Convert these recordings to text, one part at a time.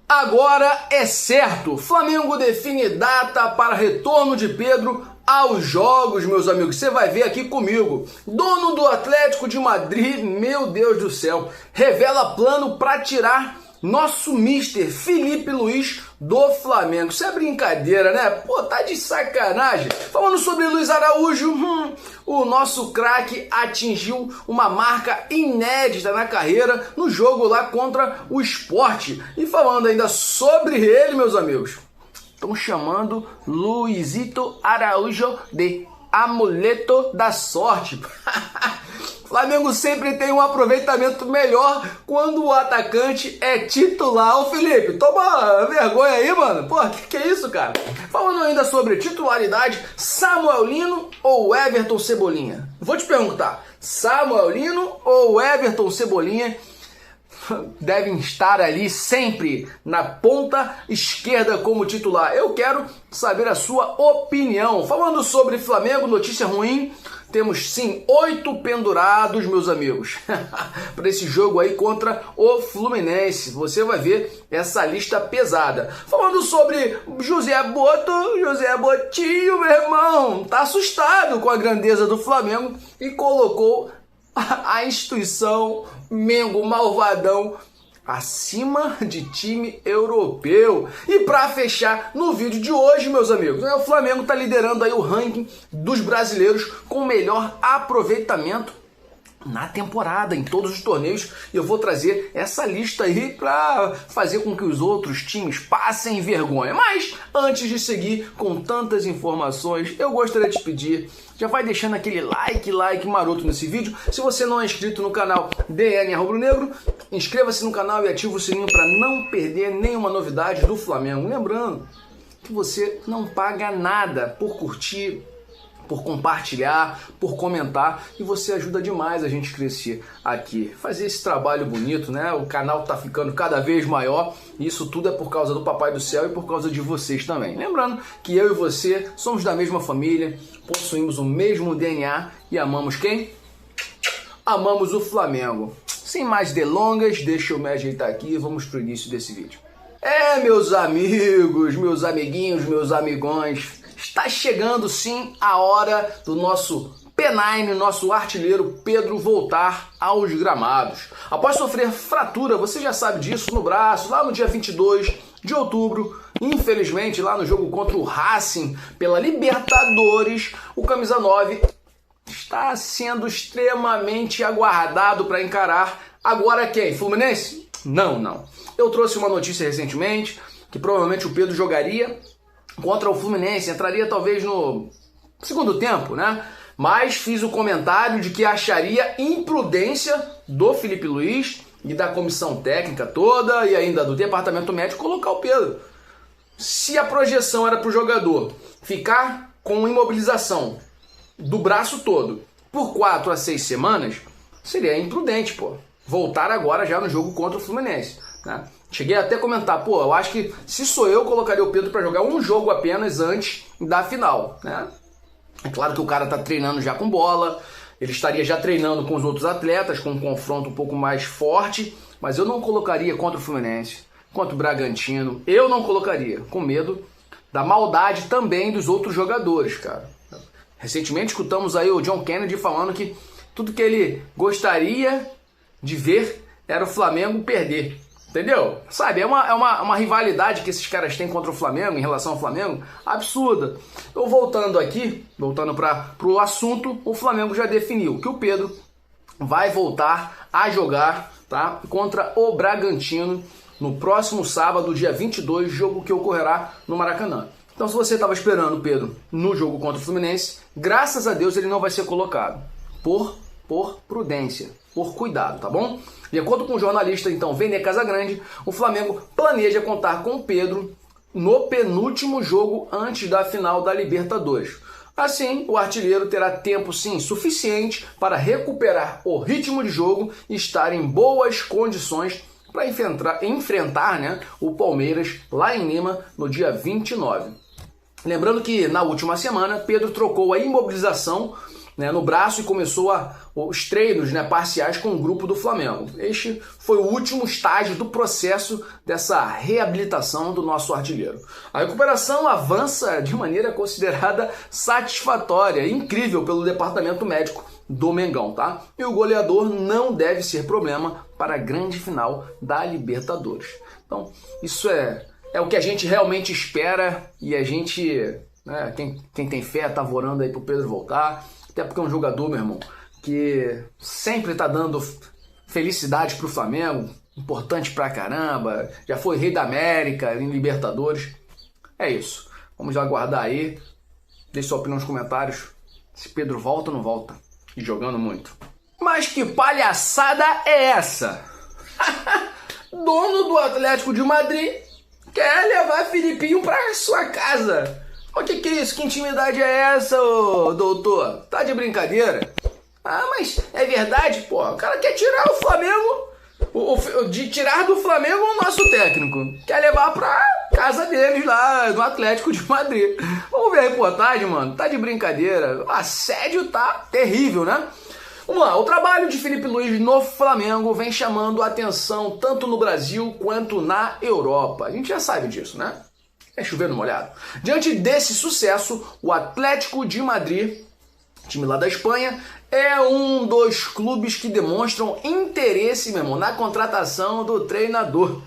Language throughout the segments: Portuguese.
Agora é certo, Flamengo define data para retorno de Pedro aos jogos, meus amigos. Você vai ver aqui comigo. Dono do Atlético de Madrid, meu Deus do céu, revela plano para tirar nosso mister Felipe Luiz do Flamengo. Isso é brincadeira, né? Pô, tá de sacanagem. Falando sobre Luiz Araújo, o nosso craque atingiu uma marca inédita na carreira no jogo lá contra o Sport. E falando ainda sobre ele, meus amigos, estão chamando Luizito Araújo de amuleto da sorte. Flamengo sempre tem um aproveitamento melhor quando o atacante é titular. Ô Felipe, toma vergonha aí, mano. Pô, que é isso, cara? Falando ainda sobre titularidade, Samuel Lino ou Everton Cebolinha? Vou te perguntar, Samuel Lino ou Everton Cebolinha devem estar ali sempre na ponta esquerda como titular? Eu quero saber a sua opinião. Falando sobre Flamengo, notícia ruim, temos sim 8 pendurados, meus amigos, para esse jogo aí contra o Fluminense. Você vai ver essa lista pesada. Falando sobre José Botinho, meu irmão, tá assustado com a grandeza do Flamengo e colocou a instituição Mengo Malvadão acima de time europeu. E para fechar no vídeo de hoje, meus amigos, o Flamengo está liderando aí o ranking dos brasileiros com melhor aproveitamento na temporada, em todos os torneios. E eu vou trazer essa lista aí para fazer com que os outros times passem vergonha. Mas antes de seguir com tantas informações, eu gostaria de te pedir, já vai deixando aquele like maroto nesse vídeo. Se você não é inscrito no canal DN Rubro Negro, inscreva-se no canal e ative o sininho para não perder nenhuma novidade do Flamengo. Lembrando que você não paga nada por curtir, por compartilhar, por comentar, e você ajuda demais a gente crescer aqui, fazer esse trabalho bonito, né? O canal tá ficando cada vez maior, e isso tudo é por causa do Papai do Céu e por causa de vocês também. Lembrando que eu e você somos da mesma família, possuímos o mesmo DNA e amamos quem? Amamos o Flamengo. Sem mais delongas, deixa eu me ajeitar aqui e vamos pro início desse vídeo. Meus amigos, meus amiguinhos, meus amigões, está chegando sim a hora do nosso P9, nosso artilheiro Pedro, voltar aos gramados. Após sofrer fratura, você já sabe disso, no braço, lá no dia 22 de outubro, infelizmente lá no jogo contra o Racing pela Libertadores, o camisa 9 está sendo extremamente aguardado para encarar agora quem? Fluminense? Não. Eu trouxe uma notícia recentemente que provavelmente o Pedro jogaria contra o Fluminense, entraria talvez no segundo tempo, né? Mas fiz o comentário de que acharia imprudência do Felipe Luiz e da comissão técnica toda e ainda do departamento médico colocar o Pedro. Se a projeção era para o jogador ficar com imobilização do braço todo por 4 a 6 semanas, seria imprudente, pô, voltar agora já no jogo contra o Fluminense, né? Cheguei até a comentar, pô, eu acho que se sou eu, colocaria o Pedro para jogar um jogo apenas antes da final, né? É claro que o cara tá treinando já com bola, ele estaria já treinando com os outros atletas, com um confronto um pouco mais forte, mas eu não colocaria contra o Fluminense, contra o Bragantino, eu não colocaria, com medo da maldade também dos outros jogadores, cara. Recentemente escutamos aí o John Kennedy falando que tudo que ele gostaria de ver era o Flamengo perder. Entendeu? Sabe, é uma rivalidade que esses caras têm contra o Flamengo, em relação ao Flamengo, absurda. Então, voltando para o assunto, o Flamengo já definiu que o Pedro vai voltar a jogar, tá, contra o Bragantino no próximo sábado, dia 22, jogo que ocorrerá no Maracanã. Então, se você estava esperando o Pedro no jogo contra o Fluminense, graças a Deus ele não vai ser colocado, por prudência, por cuidado, tá bom? De acordo com o jornalista, então, Vene Casagrande, o Flamengo planeja contar com o Pedro no penúltimo jogo antes da final da Libertadores. Assim, o artilheiro terá tempo, sim, suficiente para recuperar o ritmo de jogo e estar em boas condições para enfrentar, né, o Palmeiras lá em Lima no dia 29. Lembrando que na última semana, Pedro trocou a imobilização né, no braço e começou os treinos, né, parciais com o grupo do Flamengo. Este foi o último estágio do processo dessa reabilitação do nosso artilheiro. A recuperação avança de maneira considerada satisfatória e incrível pelo departamento médico do Mengão, tá? E o goleador não deve ser problema para a grande final da Libertadores. Então, isso é o que a gente realmente espera e a gente, né, quem tem fé tá orando aí pro Pedro voltar, até porque é um jogador, meu irmão, que sempre tá dando felicidade pro Flamengo, importante pra caramba, já foi rei da América em Libertadores. É isso, vamos aguardar aí, deixe sua opinião nos comentários, se Pedro volta ou não volta, e jogando muito. Mas que palhaçada é essa? Dono do Atlético de Madrid quer levar Filipinho pra sua casa. O que é isso? Que intimidade é essa, ô doutor? Tá de brincadeira? Ah, mas é verdade, pô. O cara quer tirar o Flamengo, de tirar do Flamengo o nosso técnico. Quer levar pra casa deles lá, no Atlético de Madrid. Vamos ver a reportagem, mano. Tá de brincadeira. O assédio tá terrível, né? Vamos lá, o trabalho de Filipe Luís no Flamengo vem chamando a atenção tanto no Brasil quanto na Europa. A gente já sabe disso, né? É chover no molhado. Diante desse sucesso, o Atlético de Madrid, time lá da Espanha, é um dos clubes que demonstram interesse, meu irmão, na contratação do treinador.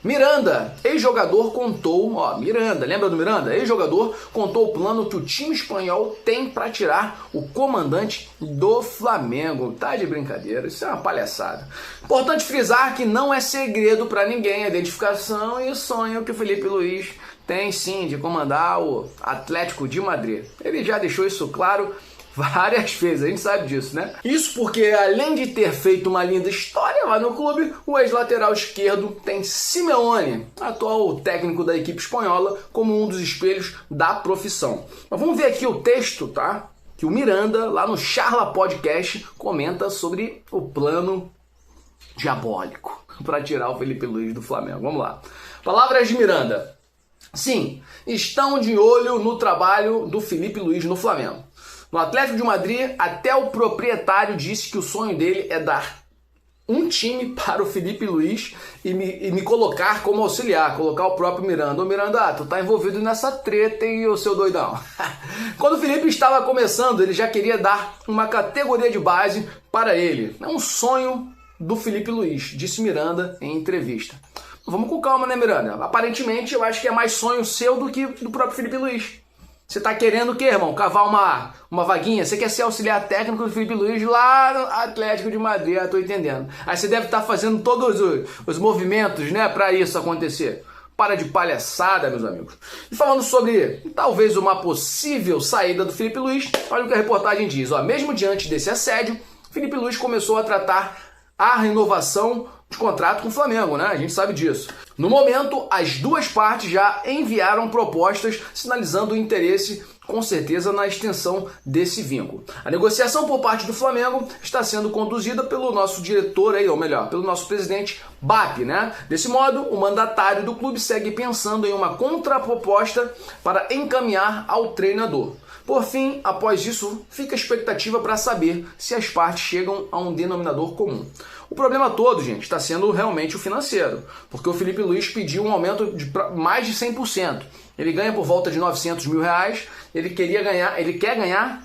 Miranda, ex-jogador, contou, Miranda, lembra do Miranda? Ex-jogador contou o plano que o time espanhol tem para tirar o comandante do Flamengo. Tá de brincadeira, isso é uma palhaçada. Importante frisar que não é segredo para ninguém a identificação e o sonho que o Filipe Luís tem sim de comandar o Atlético de Madrid. Ele já deixou isso claro várias vezes, a gente sabe disso, né? Isso porque, além de ter feito uma linda história lá no clube, o ex-lateral esquerdo tem Simeone, atual técnico da equipe espanhola, como um dos espelhos da profissão. Mas vamos ver aqui o texto, tá? Que o Miranda, lá no Charla Podcast, comenta sobre o plano diabólico para tirar o Filipe Luís do Flamengo. Vamos lá. Palavras de Miranda. Sim, estão de olho no trabalho do Filipe Luís no Flamengo. No Atlético de Madrid, até o proprietário disse que o sonho dele é dar um time para o Filipe Luís e me colocar como auxiliar, colocar o próprio Miranda. Ô Miranda, tu tá envolvido nessa treta, hein, ô seu doidão? Quando o Filipe estava começando, ele já queria dar uma categoria de base para ele. É um sonho do Filipe Luís, disse Miranda em entrevista. Vamos com calma, né, Miranda? Aparentemente, eu acho que é mais sonho seu do que do próprio Filipe Luís. Você tá querendo o quê, irmão? Cavar uma vaguinha? Você quer ser auxiliar técnico do Filipe Luís lá no Atlético de Madrid, eu tô entendendo. Aí você deve estar fazendo todos os movimentos, né, pra isso acontecer. Para de palhaçada, meus amigos. E falando sobre talvez uma possível saída do Filipe Luís, olha o que a reportagem diz. Mesmo diante desse assédio, Filipe Luís começou a tratar a renovação de contrato com o Flamengo, né? A gente sabe disso. No momento, as duas partes já enviaram propostas sinalizando o interesse, com certeza, na extensão desse vínculo. A negociação por parte do Flamengo está sendo conduzida pelo nosso diretor aí, ou melhor, pelo nosso presidente BAP, né? Desse modo, o mandatário do clube segue pensando em uma contraproposta para encaminhar ao treinador. Por fim, após isso, fica a expectativa para saber se as partes chegam a um denominador comum. O problema todo, gente, está sendo realmente o financeiro, porque o Filipe Luís pediu um aumento de mais de 100%. Ele ganha por volta de 900 mil reais, ele quer ganhar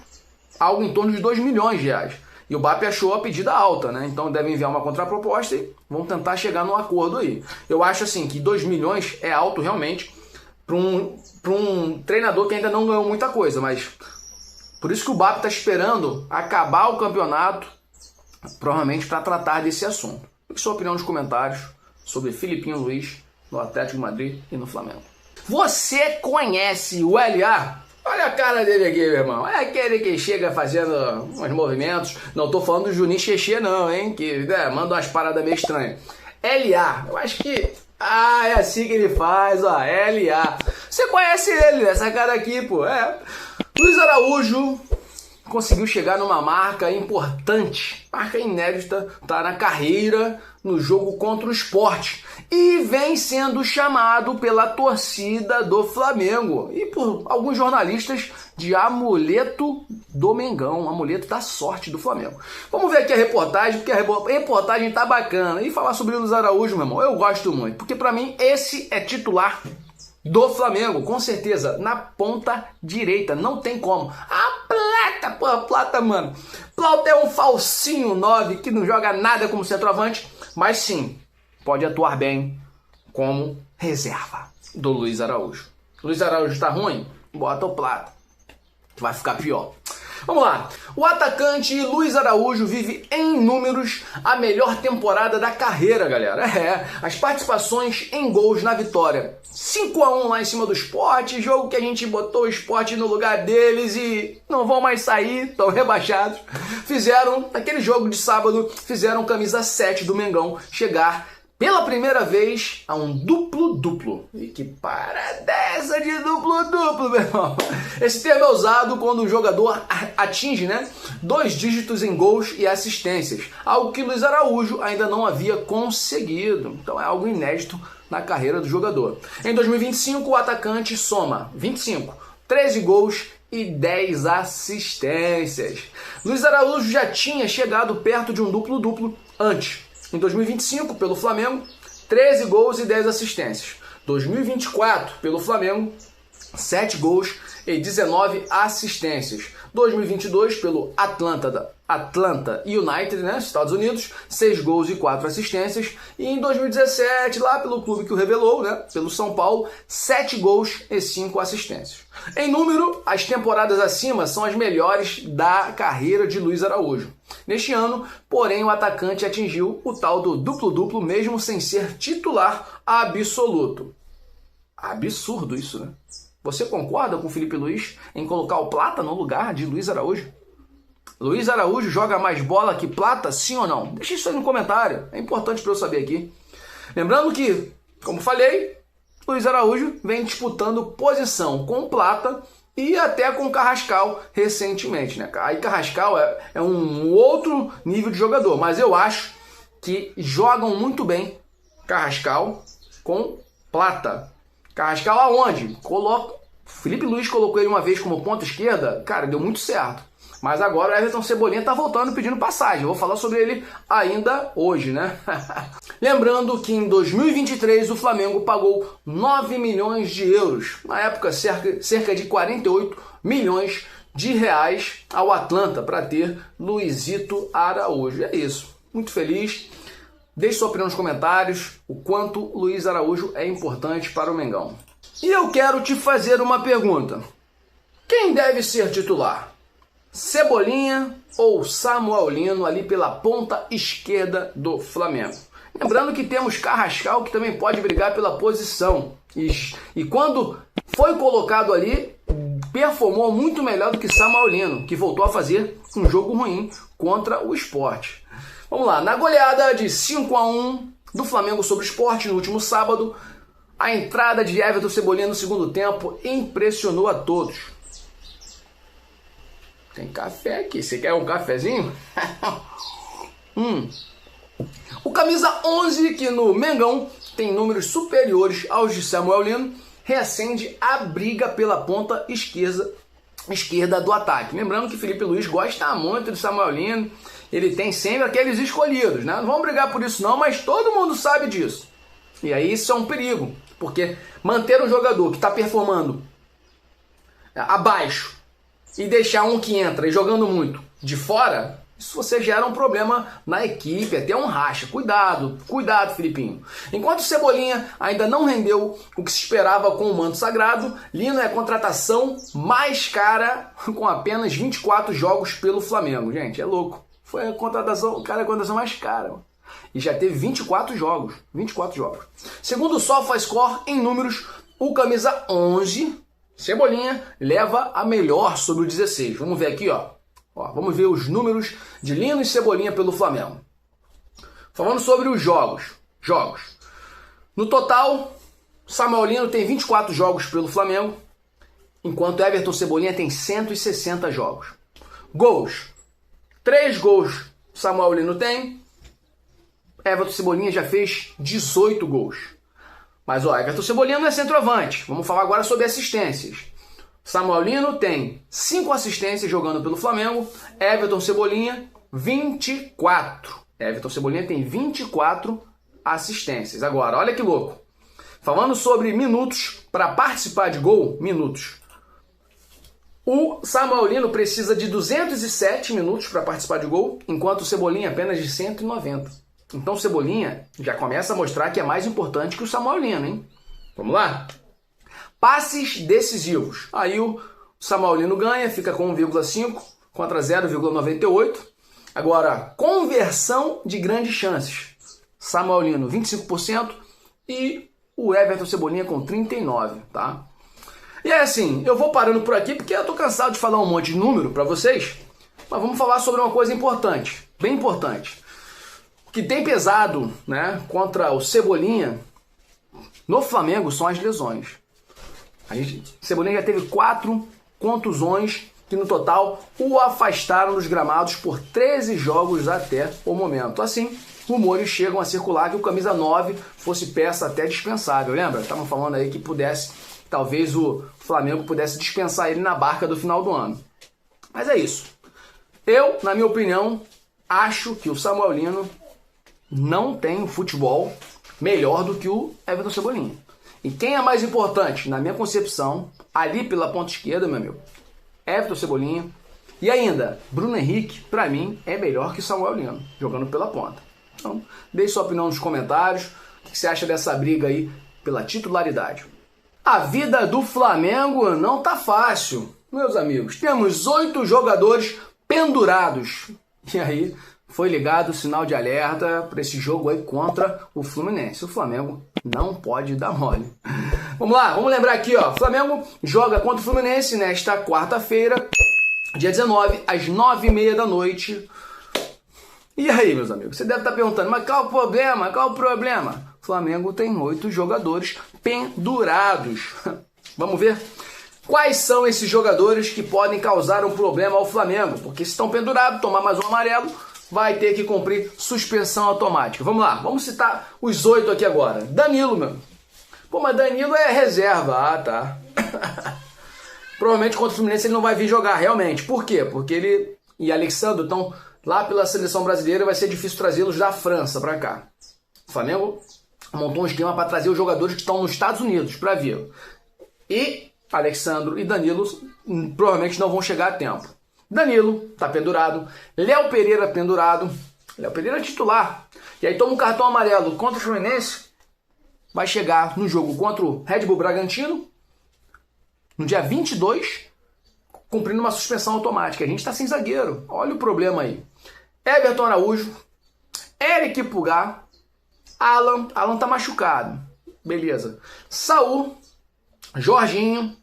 algo em torno de 2 milhões de reais. E o BAP achou a pedida alta, né? Então deve enviar uma contraproposta e vão tentar chegar num acordo aí. Eu acho assim que 2 milhões é alto realmente para um treinador que ainda não ganhou muita coisa, mas por isso que o BAP está esperando acabar o campeonato, provavelmente para tratar desse assunto. Fique sua opinião nos comentários sobre Filipinho Luís no Atlético de Madrid e no Flamengo. Você conhece o LA? Olha a cara dele aqui, meu irmão. É aquele que chega fazendo uns movimentos. Não tô falando do Juninho Xexê não, hein? Que manda umas paradas meio estranhas. LA, eu acho que... é assim que ele faz, LA. Você conhece ele, essa cara aqui, pô. Luiz Araújo conseguiu chegar numa marca importante, marca inédita, tá na carreira no jogo contra o Sport e vem sendo chamado pela torcida do Flamengo e por alguns jornalistas de amuleto do Mengão, amuleto da sorte do Flamengo. Vamos ver aqui a reportagem, porque a reportagem tá bacana. E falar sobre o Luiz Araújo, meu irmão, eu gosto muito, porque para mim esse é titular do Flamengo, com certeza, na ponta direita, não tem como. Plata, mano. Plata é um falsinho 9 que não joga nada como centroavante, mas sim, pode atuar bem como reserva do Luiz Araújo. Luiz Araújo tá ruim? Bota o Plata, que vai ficar pior. Vamos lá, o atacante Luiz Araújo vive em números a melhor temporada da carreira, galera. As participações em gols na vitória. 5-1 lá em cima do Sport, jogo que a gente botou o Sport no lugar deles e não vão mais sair, estão rebaixados. Fizeram, naquele jogo de sábado, fizeram camisa 7 do Mengão chegar pela primeira vez a um duplo-duplo. E que parada essa de duplo-duplo, meu irmão? Esse termo é usado quando o jogador atinge, 2 dígitos em gols e assistências, algo que Luiz Araújo ainda não havia conseguido. Então é algo inédito na carreira do jogador. Em 2025, o atacante soma 25, 13 gols e 10 assistências. Luiz Araújo já tinha chegado perto de um duplo-duplo antes. Em 2025, pelo Flamengo, 13 gols e 10 assistências. 2024, pelo Flamengo, 7 gols e 19 assistências. 2022, pelo Atlanta United, Estados Unidos, 6 gols e 4 assistências. E em 2017, lá pelo clube que o revelou, pelo São Paulo, 7 gols e 5 assistências. Em número, as temporadas acima são as melhores da carreira de Luiz Araújo. Neste ano, porém, o atacante atingiu o tal do duplo-duplo mesmo sem ser titular absoluto. Absurdo isso, Você concorda com o Felipe Luiz em colocar o Plata no lugar de Luiz Araújo? Luiz Araújo joga mais bola que Plata, sim ou não? Deixa isso aí no comentário, é importante para eu saber aqui. Lembrando que, como falei, Luiz Araújo vem disputando posição com Plata e até com Carrascal recentemente, Aí Carrascal é um outro nível de jogador, mas eu acho que jogam muito bem Carrascal com Plata. Carrascal aonde? Felipe Luiz colocou ele uma vez como ponta esquerda, cara, deu muito certo. Mas agora o Everton Cebolinha tá voltando pedindo passagem. Eu vou falar sobre ele ainda hoje, Lembrando que em 2023 o Flamengo pagou 9 milhões de euros. Na época, cerca de 48 milhões de reais ao Atlanta para ter Luizito Araújo. É isso. Muito feliz. Deixe sua opinião nos comentários o quanto Luiz Araújo é importante para o Mengão. E eu quero te fazer uma pergunta. Quem deve ser titular? Cebolinha ou Samuel Lino ali pela ponta esquerda do Flamengo? Lembrando que temos Carrascal que também pode brigar pela posição. E quando foi colocado ali, performou muito melhor do que Samuel Lino, que voltou a fazer um jogo ruim contra o Sport. Vamos lá, na goleada de 5-1 do Flamengo sobre o Sport no último sábado, a entrada de Everton Cebolinha no segundo tempo impressionou a todos. Tem café aqui, você quer um cafezinho? O camisa 11, que no Mengão tem números superiores aos de Samuel Lino, reacende a briga pela ponta esquerda do ataque. Lembrando que Felipe Luiz gosta muito de Samuel Lino, ele tem sempre aqueles escolhidos, Não vamos brigar por isso não, mas todo mundo sabe disso. E aí isso é um perigo, porque manter um jogador que está performando abaixo e deixar um que entra e jogando muito de fora, isso você gera um problema na equipe, até um racha. Cuidado, Filipinho. Enquanto o Cebolinha ainda não rendeu o que se esperava com o manto sagrado, Lino é a contratação mais cara com apenas 24 jogos pelo Flamengo. Gente, é louco. Foi a contratação mais cara. E já teve 24 jogos. Segundo o SofaScore, em números, o camisa 11, Cebolinha, leva a melhor sobre o 16. Vamos ver aqui, vamos ver os números de Lino e Cebolinha pelo Flamengo. Falando sobre os jogos. No total, Samuel Lino tem 24 jogos pelo Flamengo, enquanto Everton Cebolinha tem 160 jogos. Gols. 3 gols Samuel Lino tem. Everton Cebolinha já fez 18 gols. Mas, ó, Everton Cebolinha não é centroavante. Vamos falar agora sobre assistências. Samuel Lino tem 5 assistências jogando pelo Flamengo. Everton Cebolinha, 24. Everton Cebolinha tem 24 assistências. Agora, olha que louco. Falando sobre minutos para participar de gol, minutos. O Samuel Lino precisa de 207 minutos para participar de gol, enquanto o Cebolinha apenas de 190. Então o Cebolinha já começa a mostrar que é mais importante que o Samuel Lino, hein? Vamos lá? Passes decisivos. Aí o Samuel Lino ganha, fica com 1,5 contra 0,98. Agora, conversão de grandes chances. Samuel Lino, 25% e o Everton Cebolinha com 39%, tá? E é assim, eu vou parando por aqui porque eu tô cansado de falar um monte de número para vocês, mas vamos falar sobre uma coisa importante, bem importante. O que tem pesado, né, contra o Cebolinha no Flamengo são as lesões. O Cebolinha já teve 4 contusões que no total o afastaram dos gramados por 13 jogos até o momento. Assim, rumores chegam a circular que o camisa 9 fosse peça até dispensável, lembra? Estavam falando aí que talvez o Flamengo pudesse dispensar ele na barca do final do ano. Mas é isso. Eu, na minha opinião, acho que o Samuel Lino não tem um futebol melhor do que o Everton Cebolinha. E quem é mais importante, na minha concepção, ali pela ponta esquerda, meu amigo, Everton Cebolinha. E ainda, Bruno Henrique, pra mim, é melhor que Samuel Lino, jogando pela ponta. Então, deixe sua opinião nos comentários. O que você acha dessa briga aí pela titularidade? A vida do Flamengo não tá fácil, meus amigos. Temos 8 jogadores pendurados. E aí, foi ligado o sinal de alerta para esse jogo aí contra o Fluminense. O Flamengo não pode dar mole. Vamos lá, vamos lembrar aqui, ó. O Flamengo joga contra o Fluminense nesta quarta-feira, dia 19, às 9h30 da noite. E aí, meus amigos, você deve estar perguntando, mas qual o problema? Qual o problema? O Flamengo tem 8 jogadores pendurados. Vamos ver quais são esses jogadores que podem causar um problema ao Flamengo. Porque se estão pendurados, tomar mais um amarelo, vai ter que cumprir suspensão automática. Vamos lá, vamos citar os 8 aqui agora. Danilo, meu. Pô, mas Danilo é reserva. Ah, tá. Provavelmente contra o Fluminense ele não vai vir jogar, realmente. Por quê? Porque ele e Alexandre estão lá pela seleção brasileira, vai ser difícil trazê-los da França para cá. O Flamengo montou um esquema para trazer os jogadores que estão nos Estados Unidos para vir. E Alexandre e Danilo provavelmente não vão chegar a tempo. Danilo tá pendurado, Léo Pereira pendurado, Léo Pereira é titular. E aí toma um cartão amarelo contra o Fluminense, vai chegar no jogo contra o Red Bull Bragantino, no dia 22, cumprindo uma suspensão automática. A gente está sem zagueiro, olha o problema aí. Everton Araújo, Eric Pulgar, Alan tá machucado, beleza. Saul, Jorginho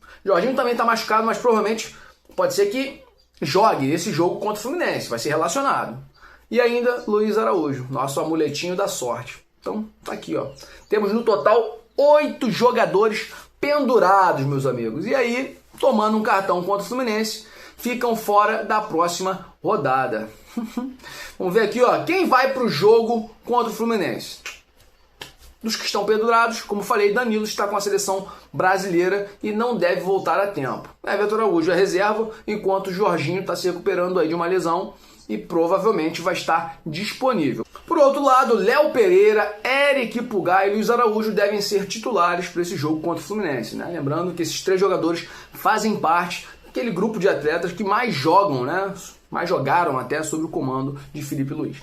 também tá machucado, mas provavelmente pode ser que jogue esse jogo contra o Fluminense, vai ser relacionado. E ainda Luiz Araújo, nosso amuletinho da sorte. Então, tá aqui, ó. Temos no total 8 jogadores pendurados, meus amigos. E aí, tomando um cartão contra o Fluminense, ficam fora da próxima rodada. Vamos ver aqui, ó, quem vai pro jogo contra o Fluminense. Dos que estão pendurados, como falei, Danilo está com a seleção brasileira e não deve voltar a tempo. Everton Araújo é reserva, enquanto o Jorginho está se recuperando aí de uma lesão e provavelmente vai estar disponível. Por outro lado, Léo Pereira, Eric Pulgar e Luiz Araújo devem ser titulares para esse jogo contra o Fluminense, né? Lembrando que esses 3 jogadores fazem parte daquele grupo de atletas que mais jogam, né? Mais jogaram até sob o comando de Felipe Luiz.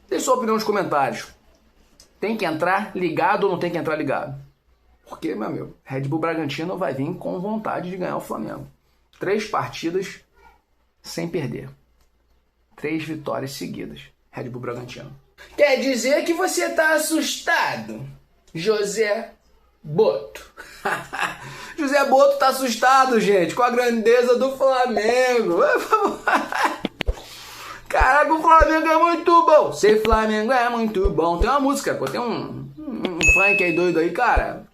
Deixe sua opinião nos comentários. Tem que entrar ligado ou não tem que entrar ligado? Porque, meu amigo, Red Bull Bragantino vai vir com vontade de ganhar o Flamengo. 3 partidas sem perder. 3 vitórias seguidas. Red Bull Bragantino. Quer dizer que você tá assustado, José Boto. José Boto tá assustado, gente, com a grandeza do Flamengo. Caraca, o Flamengo é muito bom. Ser Flamengo é muito bom. Tem uma música, tem um funk aí doido aí, cara.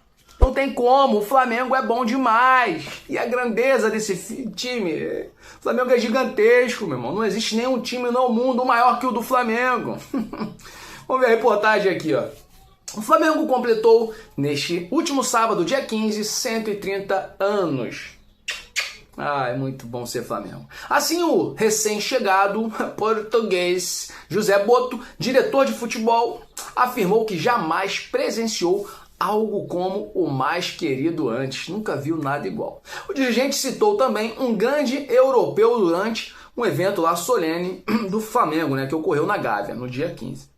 Não tem como, o Flamengo é bom demais. E a grandeza desse time, o Flamengo é gigantesco, meu irmão. Não existe nenhum time no mundo maior que o do Flamengo. Vamos ver a reportagem aqui, ó. O Flamengo completou, neste último sábado, dia 15, 130 anos. Ah, é muito bom ser Flamengo. Assim, o recém-chegado português José Boto, diretor de futebol, afirmou que jamais presenciou algo como o mais querido antes. Nunca viu nada igual. O dirigente citou também um grande europeu durante um evento lá solene do Flamengo, né, que ocorreu na Gávea, no dia 15.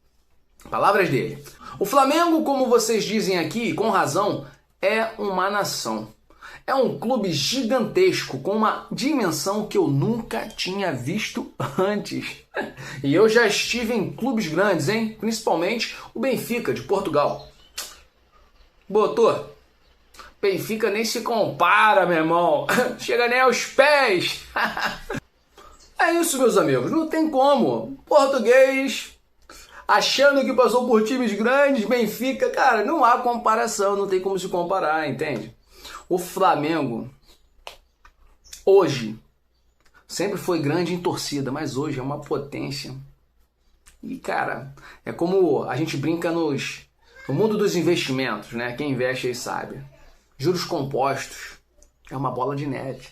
Palavras dele. O Flamengo, como vocês dizem aqui, com razão, é uma nação. É um clube gigantesco, com uma dimensão que eu nunca tinha visto antes. E eu já estive em clubes grandes, hein? Principalmente o Benfica, de Portugal. Botou. Benfica nem se compara, meu irmão. Chega nem aos pés. É isso, meus amigos. Não tem como. Português, achando que passou por times grandes, Benfica, cara, não há comparação. Não tem como se comparar, entende? O Flamengo, hoje, sempre foi grande em torcida, mas hoje é uma potência. E, cara, é como a gente brinca no mundo dos investimentos, né? Quem investe aí sabe. Juros compostos é uma bola de neve.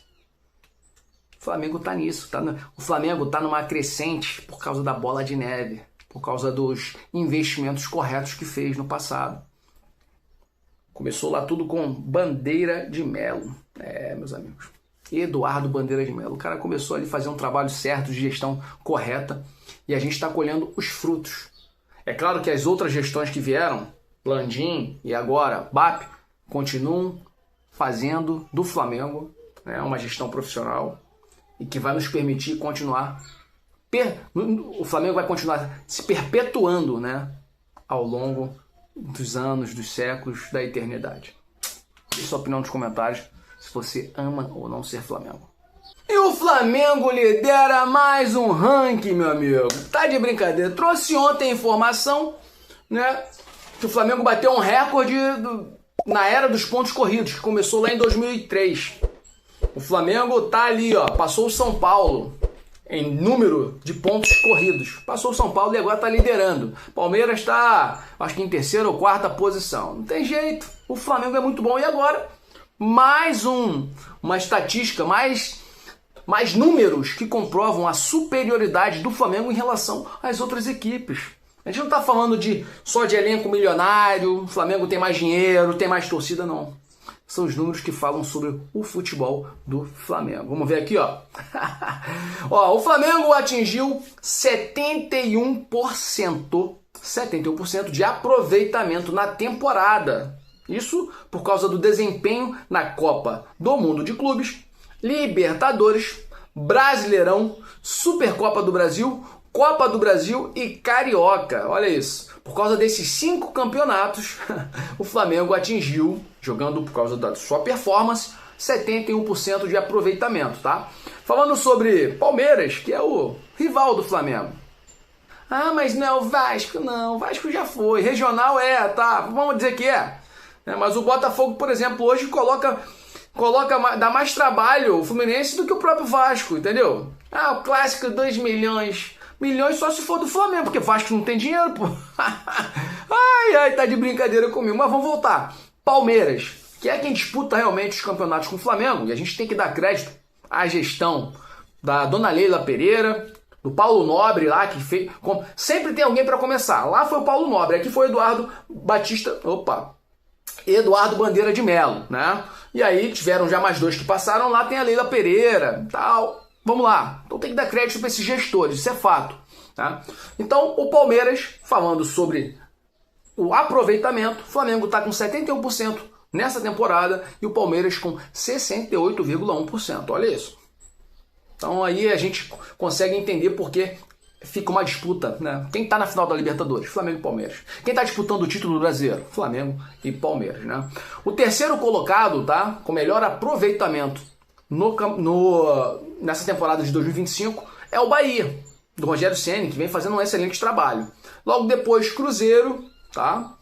O Flamengo tá nisso. O Flamengo tá numa crescente por causa da bola de neve, por causa dos investimentos corretos que fez no passado. Começou lá tudo com Bandeira de Melo. Meus amigos. Eduardo Bandeira de Melo. O cara começou ali a fazer um trabalho certo de gestão correta e a gente está colhendo os frutos. É claro que as outras gestões que vieram, Landim e agora BAP, continuam fazendo do Flamengo, né, uma gestão profissional e que vai nos permitir continuar. O Flamengo vai continuar se perpetuando, né, ao longo dos anos, dos séculos, da eternidade. Deixe sua opinião nos comentários se você ama ou não ser Flamengo. E o Flamengo lidera mais um ranking, meu amigo. Tá de brincadeira. Trouxe ontem a informação, né, que o Flamengo bateu um recorde na era dos pontos corridos, que começou lá em 2003. O Flamengo tá ali, ó, passou o São Paulo em número de pontos corridos. Passou o São Paulo e agora está liderando. Palmeiras está, acho que em terceira ou quarta posição. Não tem jeito. O Flamengo é muito bom. E agora, mais uma estatística, mais números que comprovam a superioridade do Flamengo em relação às outras equipes. A gente não está falando só de elenco milionário, o Flamengo tem mais dinheiro, tem mais torcida, não. São os números que falam sobre o futebol do Flamengo. Vamos ver aqui, ó. Ó, o Flamengo atingiu 71% de aproveitamento na temporada. Isso por causa do desempenho na Copa do Mundo de Clubes, Libertadores, Brasileirão, Supercopa do Brasil, Copa do Brasil e Carioca. Olha isso. Por causa desses 5 campeonatos, o Flamengo atingiu, jogando por causa da sua performance, 71% de aproveitamento, tá? Falando sobre Palmeiras, que é o rival do Flamengo. Ah, mas não é o Vasco, não. O Vasco já foi. Regional tá? Vamos dizer que é. Mas o Botafogo, por exemplo, hoje dá mais trabalho o Fluminense do que o próprio Vasco, entendeu? Ah, o clássico 2 milhões. Milhões só se for do Flamengo, porque Vasco não tem dinheiro, pô. Ai, tá de brincadeira comigo. Mas vamos voltar. Palmeiras, que é quem disputa realmente os campeonatos com o Flamengo, e a gente tem que dar crédito à gestão da dona Leila Pereira, do Paulo Nobre lá, que fez... Sempre tem alguém para começar. Lá foi o Paulo Nobre, aqui foi o Eduardo Bandeira de Melo, né? E aí tiveram já mais 2 que passaram, lá tem a Leila Pereira, tal... Vamos lá, então tem que dar crédito para esses gestores, isso é fato. Tá? Então, o Palmeiras, falando sobre o aproveitamento, o Flamengo está com 71% nessa temporada e o Palmeiras com 68,1%. Olha isso. Então aí a gente consegue entender porque fica uma disputa, né? Quem está na final da Libertadores? Flamengo e Palmeiras. Quem está disputando o título do Brasileiro? Flamengo e Palmeiras, né? O terceiro colocado, tá? Com melhor aproveitamento nessa temporada de 2025 é o Bahia, do Rogério Ceni, que vem fazendo um excelente trabalho. Logo depois, Cruzeiro, tá?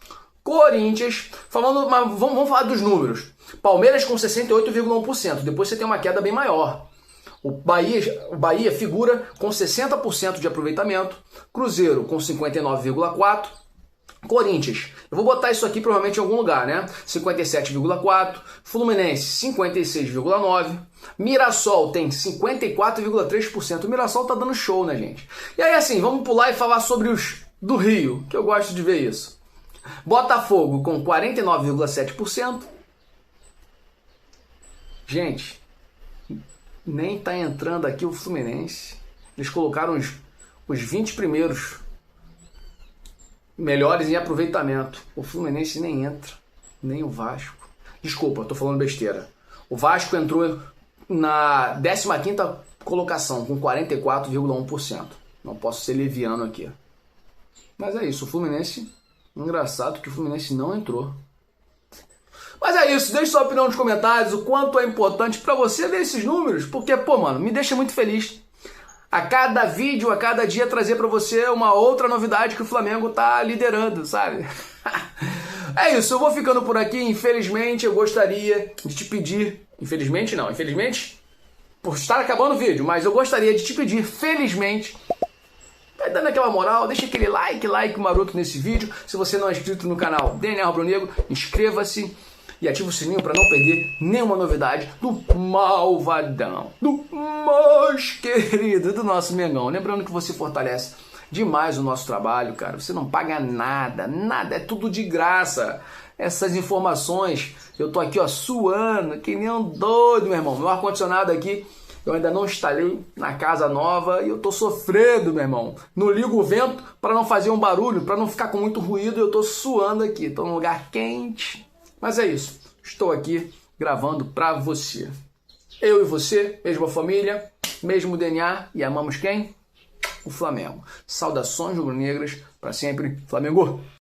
Mas vamos falar dos números. Palmeiras com 68,1%. Depois você tem uma queda bem maior. O Bahia figura com 60% de aproveitamento. Cruzeiro com 59,4%. Corinthians, eu vou botar isso aqui provavelmente em algum lugar, né? 57,4%. Fluminense, 56,9%. Mirassol tem 54,3%. O Mirassol tá dando show, né, gente? E aí, assim, vamos pular e falar sobre os do Rio, que eu gosto de ver isso. Botafogo com 49,7%. Gente, nem tá entrando aqui o Fluminense. Eles colocaram os 20 primeiros melhores em aproveitamento. O Fluminense nem entra, nem o Vasco. Desculpa, tô falando besteira. O Vasco entrou na 15ª colocação com 44,1%. Não posso ser leviano aqui. Mas é isso, o Fluminense, engraçado que o Fluminense não entrou. Mas é isso, deixe sua opinião nos comentários, o quanto é importante pra você ver esses números, porque, pô, mano, me deixa muito feliz. A cada vídeo, a cada dia, trazer pra você uma outra novidade que o Flamengo tá liderando, sabe? É isso, eu vou ficando por aqui. Infelizmente, eu gostaria de te pedir... Infelizmente não, infelizmente por estar acabando o vídeo, mas eu gostaria de te pedir, felizmente, vai dando aquela moral, deixa aquele like maroto nesse vídeo. Se você não é inscrito no canal DNA Rubro Negro, inscreva-se e ative o sininho para não perder nenhuma novidade do malvadão, do mais querido, do nosso Mengão. Lembrando que você fortalece demais o nosso trabalho, cara. Você não paga nada, é tudo de graça. Essas informações, eu tô aqui, ó, suando, que nem um doido, meu irmão. Meu ar-condicionado aqui, eu ainda não instalei na casa nova e eu tô sofrendo, meu irmão. Não ligo o vento para não fazer um barulho, para não ficar com muito ruído. Eu tô suando aqui, tô num lugar quente. Mas é isso, estou aqui gravando pra você. Eu e você, mesma família, mesmo DNA, e amamos quem? O Flamengo. Saudações rubro-negras para sempre, Flamengo!